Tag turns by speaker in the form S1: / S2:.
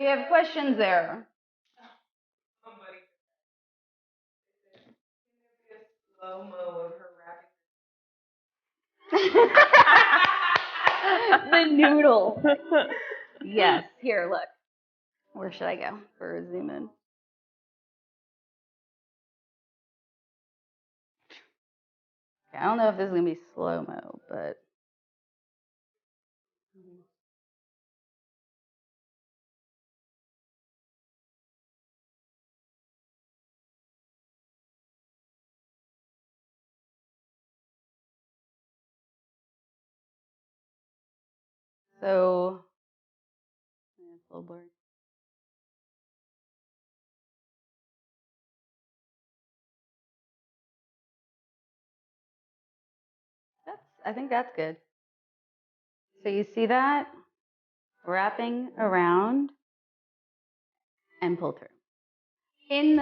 S1: have questions there?
S2: Somebody said, can there be a slow-mo of her wrapping?
S1: The noodle. Yes. Here, look. Where should I go for a zoom in? I don't know if this is going to be slow-mo, but. So, it's a little blurry. I think that's good. So you see that? Wrapping around and pull through. In the